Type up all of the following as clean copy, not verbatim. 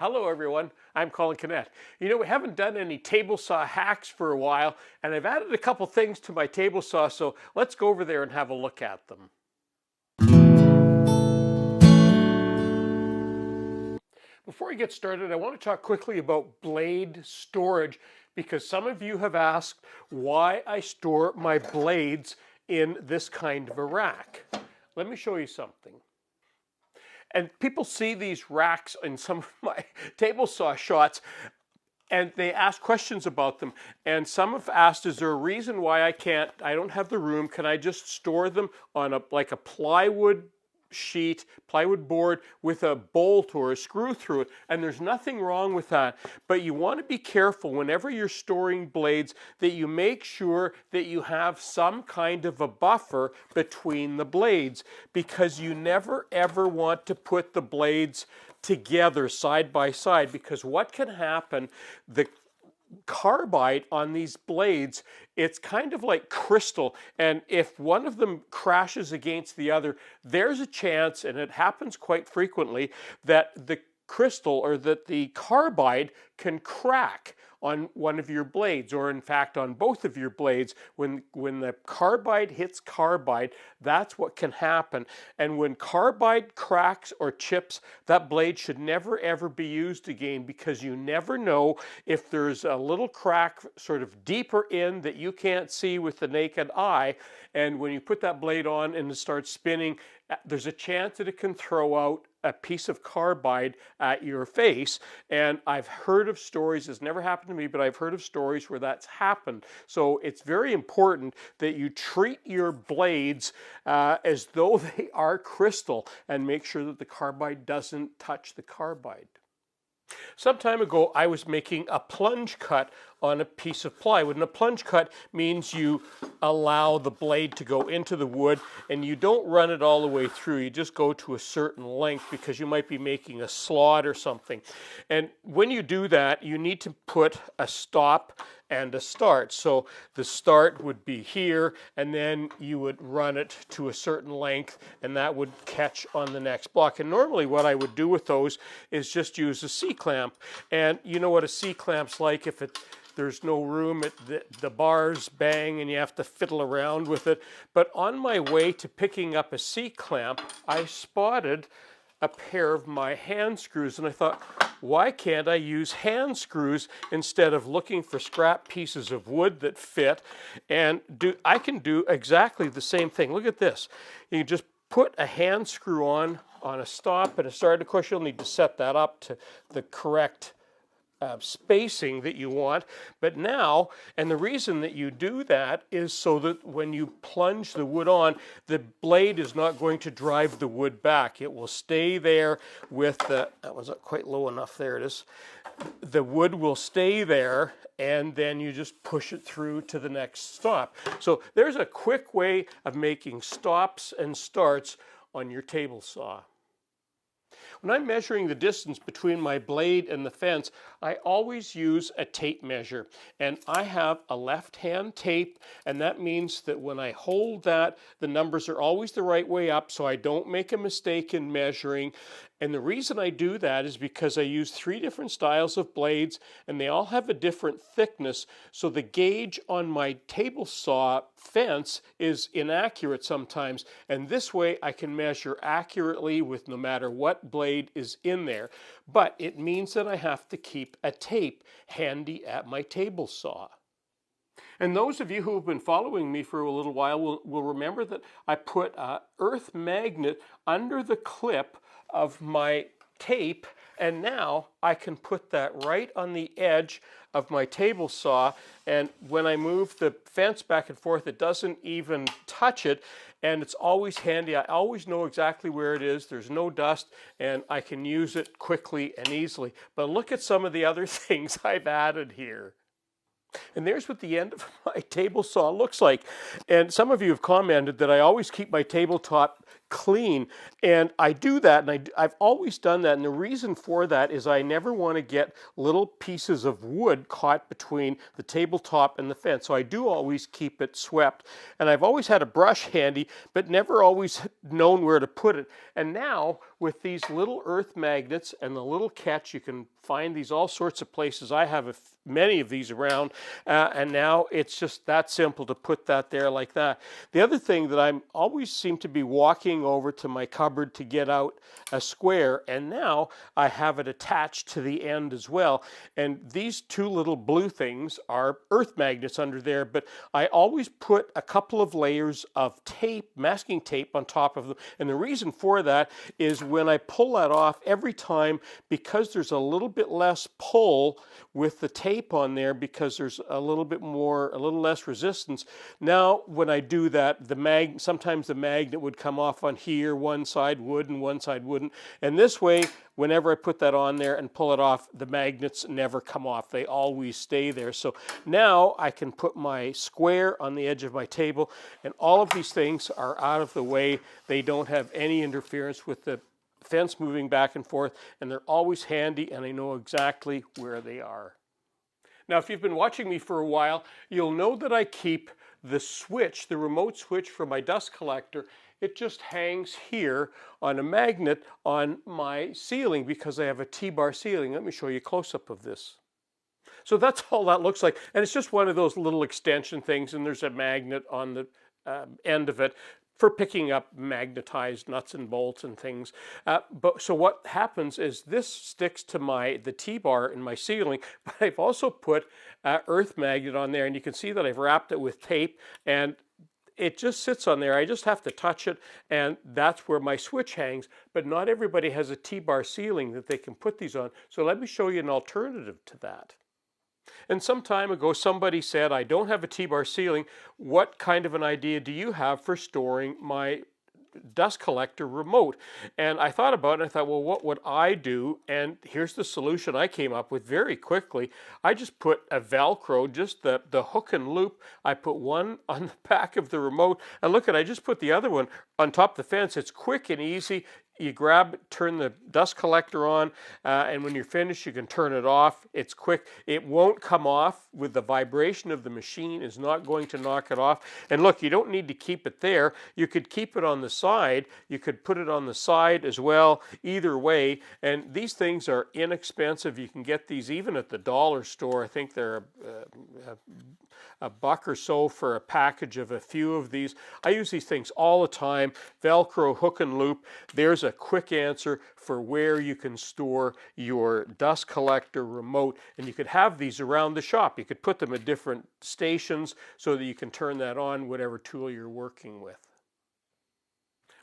Hello everyone, I'm Colin Canet. You know, we haven't done any table saw hacks for a while, and I've added a couple things to my table saw, so let's go over there and have a look at them. Before I get started, I want to talk quickly about blade storage, because some of you have asked why I store my blades in this kind of a rack. Let me show you something. And people see these racks in some of my table saw shots, and they ask questions about them. And some have asked, is there a reason why I don't have the room, can I just store them on like a plywood sheet, plywood board with a bolt or a screw through it? And there's nothing wrong with that. But you want to be careful whenever you're storing blades that you make sure that you have some kind of a buffer between the blades, because you never ever want to put the blades together side by side, because what can happen, the carbide on these blades, it's kind of like crystal, and if one of them crashes against the other, there's a chance, and it happens quite frequently, that the crystal or that the carbide can crack on one of your blades, or in fact on both of your blades. When the carbide hits carbide, that's what can happen. And when carbide cracks or chips, that blade should never ever be used again, because you never know if there's a little crack sort of deeper in that you can't see with the naked eye, and when you put that blade on and it starts spinning, there's a chance that it can throw out a piece of carbide at your face. And I've heard of stories, it's never happened to me, but I've heard of stories where that's happened. So it's very important that you treat your blades as though they are crystal, and make sure that the carbide doesn't touch the carbide. Some time ago, I was making a plunge cut on a piece of plywood. And a plunge cut means you allow the blade to go into the wood, and you don't run it all the way through. You just go to a certain length, because you might be making a slot or something. And when you do that, you need to put a stop and a start. So the start would be here, and then you would run it to a certain length, and that would catch on the next block. And normally what I would do with those is just use a C-clamp. And you know what a C-clamp's like. If there's no room, the bars bang and you have to fiddle around with it. But on my way to picking up a C-clamp, I spotted a pair of my hand screws, and I thought, why can't I use hand screws instead of looking for scrap pieces of wood that fit? And I can do exactly the same thing. Look at this. You just put a hand screw on a stop and a start. Of course, you'll need to set that up to the correct spacing that you want. But now, and the reason that you do that is so that when you plunge the wood on, the blade is not going to drive the wood back. It will stay there with that was quite low enough, there it is. The wood will stay there, and then you just push it through to the next stop. So there's a quick way of making stops and starts on your table saw. When I'm measuring the distance between my blade and the fence, I always use a tape measure. And I have a left-hand tape, and that means that when I hold that, the numbers are always the right way up, so I don't make a mistake in measuring. And the reason I do that is because I use 3 different styles of blades, and they all have a different thickness. So the gauge on my table saw fence is inaccurate sometimes. And this way I can measure accurately with no matter what blade is in there. But it means that I have to keep a tape handy at my table saw. And those of you who have been following me for a little while will remember that I put an earth magnet under the clip of my tape, and now I can put that right on the edge of my table saw, and when I move the fence back and forth, it doesn't even touch it, and it's always handy. I always know exactly where it is. There's no dust, and I can use it quickly and easily. But look at some of the other things I've added here. And there's what the end of my table saw looks like. And some of you have commented that I always keep my tabletop clean. And I do that, and I've always done that. And the reason for that is I never want to get little pieces of wood caught between the tabletop and the fence. So I do always keep it swept. And I've always had a brush handy, but never always known where to put it. And now with these little earth magnets and the little catch, you can find these all sorts of places. I have many of these around, and now it's just that simple to put that there like that. The other thing that I'm always seem to be walking over to my cupboard to get out a square, and now I have it attached to the end as well. And these two little blue things are earth magnets under there, but I always put a couple of layers of tape, masking tape on top of them. And the reason for that is when I pull that off every time, because there's a little bit less pull with the tape on there, because there's a little less resistance. Now when I do that, sometimes the magnet would come off on here, one side would and one side wouldn't. And this way, whenever I put that on there and pull it off, the magnets never come off. They always stay there. So now I can put my square on the edge of my table, and all of these things are out of the way. They don't have any interference with the fence moving back and forth, and they're always handy, and I know exactly where they are. Now, if you've been watching me for a while, you'll know that I keep the switch, the remote switch for my dust collector. It just hangs here on a magnet on my ceiling because I have a T-bar ceiling. Let me show you a close-up of this. So that's all that looks like. And it's just one of those little extension things, and there's a magnet on the end of it for picking up magnetized nuts and bolts and things. So what happens is this sticks to the T-bar in my ceiling, but I've also put earth magnet on there, and you can see that I've wrapped it with tape, and it just sits on there. I just have to touch it, and that's where my switch hangs. But not everybody has a T-bar ceiling that they can put these on. So let me show you an alternative to that. And some time ago, somebody said, I don't have a T-bar ceiling. What kind of an idea do you have for storing my dust collector remote? And I thought about it, and I thought, well, what would I do? And here's the solution I came up with very quickly. I just put a Velcro, just the hook and loop. I put one on the back of the remote, and look, I just put the other one on top of the fence. It's quick and easy. You grab, turn the dust collector on, and when you're finished, you can turn it off. It's quick. It won't come off with the vibration of the machine. Is not going to knock it off. And look, you don't need to keep it there. You could keep it on the side. You could put it on the side as well. Either way, and these things are inexpensive. You can get these even at the dollar store. I think they're a buck or so for a package of a few of these. I use these things all the time. Velcro, hook and loop. There's a quick answer for where you can store your dust collector remote. And you could have these around the shop. You could put them at different stations so that you can turn that on whatever tool you're working with.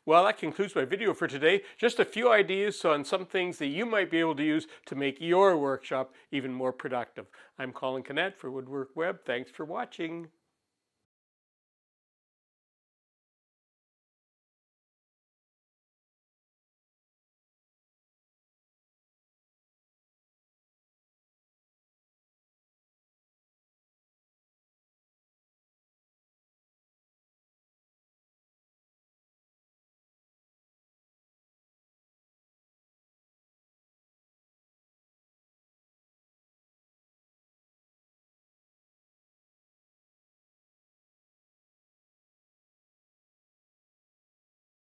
Well, that concludes my video for today. Just a few ideas on some things that you might be able to use to make your workshop even more productive. I'm Colin Canet for WoodWorkWeb. Thanks for watching.